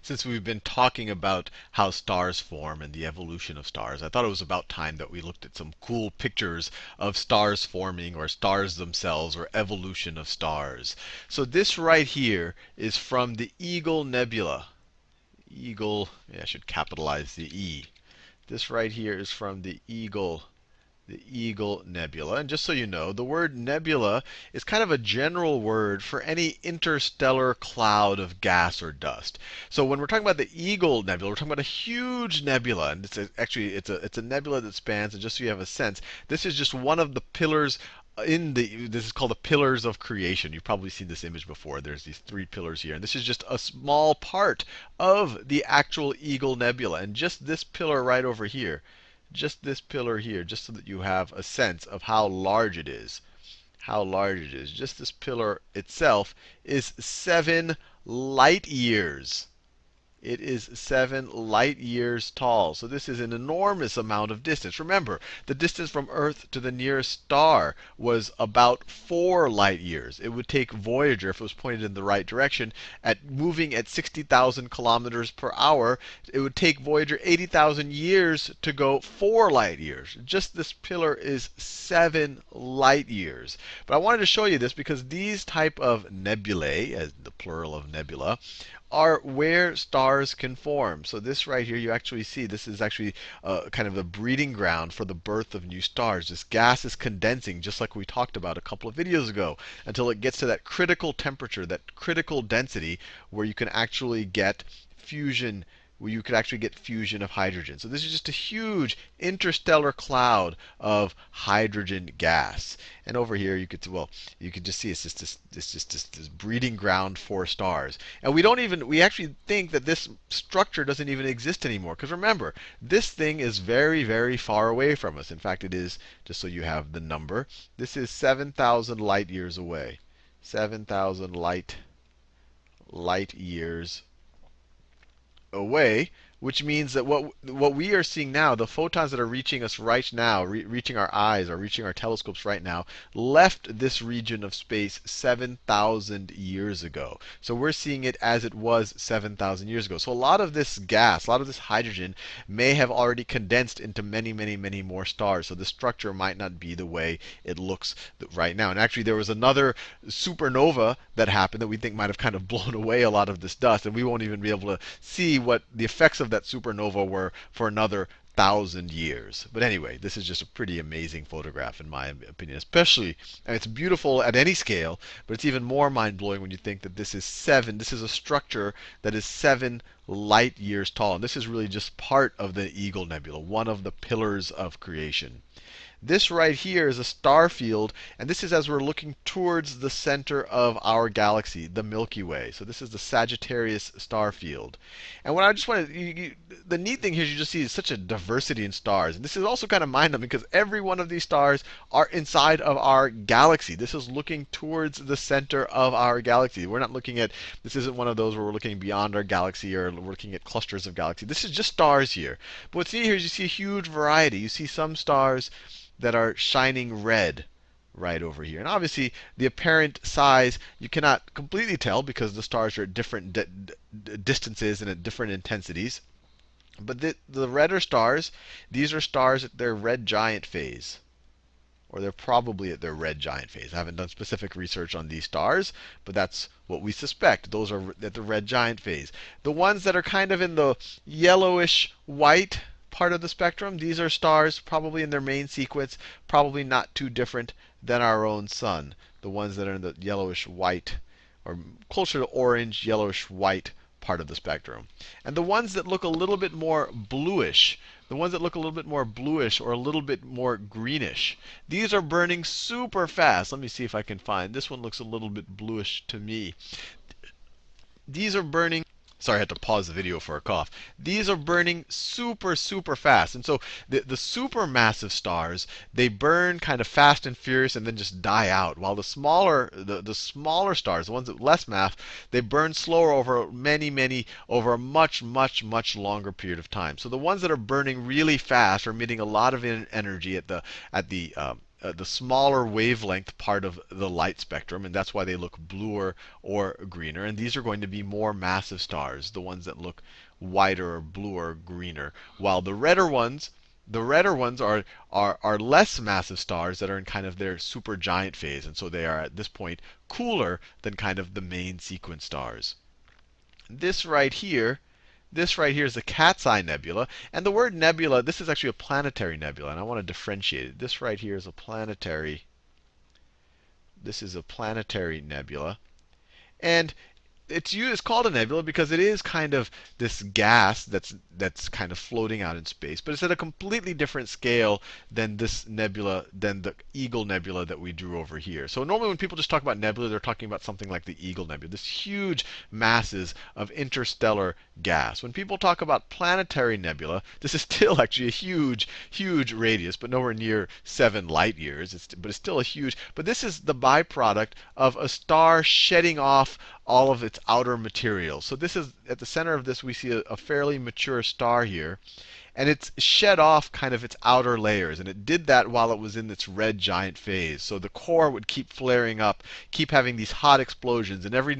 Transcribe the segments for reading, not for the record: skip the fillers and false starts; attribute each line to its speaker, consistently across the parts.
Speaker 1: since we've been talking about how stars form and the evolution of stars, I thought it was about time that we looked at some cool pictures of stars forming or stars themselves or evolution of stars. So this right here is from the Eagle Nebula. Eagle, yeah, I should capitalize the E. This right here is from the Eagle Nebula. And just so you know, the word nebula is kind of a general word for any interstellar cloud of gas or dust. So when we're talking about the Eagle Nebula, we're talking about a huge nebula, and it's a nebula that spans. And just so you have a sense, this is just one of the pillars this is called the pillars of creation. You've probably seen this image before. There's these three pillars here, and this is just a small part of the actual Eagle Nebula. And just this pillar right over here, just this pillar here, just so that you have a sense of how large it is. How large it is. Just this pillar itself is 7 light years. It is 7 light years tall. So this is an enormous amount of distance. Remember, the distance from Earth to the nearest star was about 4 light years. It would take Voyager, if it was pointed in the right direction, at moving at 60,000 kilometers per hour, it would take Voyager 80,000 years to go 4 light years. Just this pillar is 7 light years. But I wanted to show you this because these type of nebulae, as the plural of nebula, are where stars can form. So this right here, you actually see this is actually kind of the breeding ground for the birth of new stars. This gas is condensing, just like we talked about a couple of videos ago, until it gets to that critical temperature, that critical density, where you can actually get fusion of hydrogen. So this is just a huge interstellar cloud of hydrogen gas. And over here you could you can just see it's just this breeding ground for stars. And we actually think that this structure doesn't even exist anymore. Because remember, this thing is very, very far away from us. In fact, it is, just so you have the number, this is 7,000 light years away. 7,000 light years away, which means that what we are seeing now, the photons that are reaching us right now, reaching our eyes or reaching our telescopes right now, left this region of space 7,000 years ago. So we're seeing it as it was 7,000 years ago. So a lot of this gas, a lot of this hydrogen may have already condensed into many, many, many more stars. So the structure might not be the way it looks right now. And actually, there was another supernova that happened that we think might have kind of blown away a lot of this dust, and we won't even be able to see what the effects of that supernova were for another 1,000 years. But anyway, this is just a pretty amazing photograph in my opinion. Especially, and it's beautiful at any scale, but it's even more mind-blowing when you think that this is a structure that is 7 light years tall. And this is really just part of the Eagle Nebula, one of the pillars of creation. This right here is a star field, and this is as we're looking towards the center of our galaxy, the Milky Way. So this is the Sagittarius star field. And what I just wanted, the neat thing here is you just see such a diversity in stars. And this is also kind of mind-numbing because every one of these stars are inside of our galaxy. This is looking towards the center of our galaxy. We're not looking at, this isn't one of those where we're looking beyond our galaxy or we're looking at clusters of galaxies. This is just stars here. But what's neat here is you see a huge variety. You see some stars that are shining red right over here. And obviously, the apparent size you cannot completely tell because the stars are at different distances and at different intensities. But the redder stars, these are stars at their red giant phase. Or they're probably at their red giant phase. I haven't done specific research on these stars, but that's what we suspect. Those are at the red giant phase. The ones that are kind of in the yellowish white part of the spectrum, these are stars probably in their main sequence, probably not too different than our own sun. The ones that are in the yellowish white, or closer to orange, yellowish white part of the spectrum. And the ones that look a little bit more bluish, or a little bit more greenish, these are burning super fast. Let me see if I can find. This one looks a little bit bluish to me. These are burning. Sorry, I had to pause the video for a cough. These are burning super, super fast. And so the supermassive stars, they burn kind of fast and furious and then just die out. While the smaller stars, the ones with less mass, they burn slower over over a much, much, much longer period of time. So the ones that are burning really fast are emitting a lot of energy at the the smaller wavelength part of the light spectrum, and that's why they look bluer or greener. And these are going to be more massive stars, the ones that look whiter or bluer, greener, while the redder ones are less massive stars that are in kind of their supergiant phase, and so they are at this point cooler than kind of the main sequence stars. This right here, this right here is the Cat's Eye Nebula. And the word nebula, this is actually a planetary nebula, and I want to differentiate it. This right here is a planetary, this is a planetary nebula. And it's called a nebula because it is kind of this gas that's kind of floating out in space, but it's at a completely different scale than this nebula, than the Eagle Nebula that we drew over here. So normally when people just talk about nebula, they're talking about something like the Eagle Nebula, this huge masses of interstellar gas. When people talk about planetary nebula, this is still actually a huge, huge radius, but nowhere near 7 light years. But it's still a huge. But this is the byproduct of a star shedding off all of its outer material. So this is at the center of this, we see a fairly mature star here. And it's shed off kind of its outer layers. And it did that while it was in its red giant phase. So the core would keep flaring up, keep having these hot explosions. And every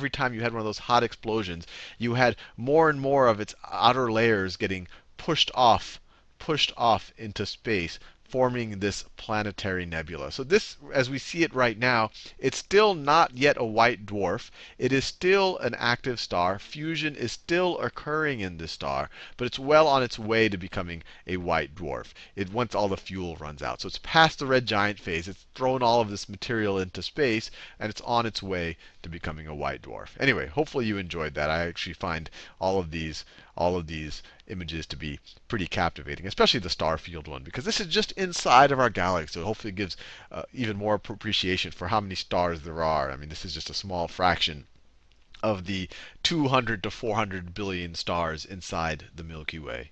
Speaker 1: time you had one of those hot explosions, you had more and more of its outer layers getting pushed off into space, forming this planetary nebula. So this, as we see it right now, it's still not yet a white dwarf. It is still an active star. Fusion is still occurring in this star, but it's well on its way to becoming a white dwarf. Once all the fuel runs out. So it's past the red giant phase. It's thrown all of this material into space, and it's on its way to becoming a white dwarf. Anyway, hopefully you enjoyed that. I actually find all of these images to be pretty captivating, especially the star field one, because this is just inside of our galaxy. So hopefully it gives even more appreciation for how many stars there are. I mean, this is just a small fraction of the 200 to 400 billion stars inside the Milky Way.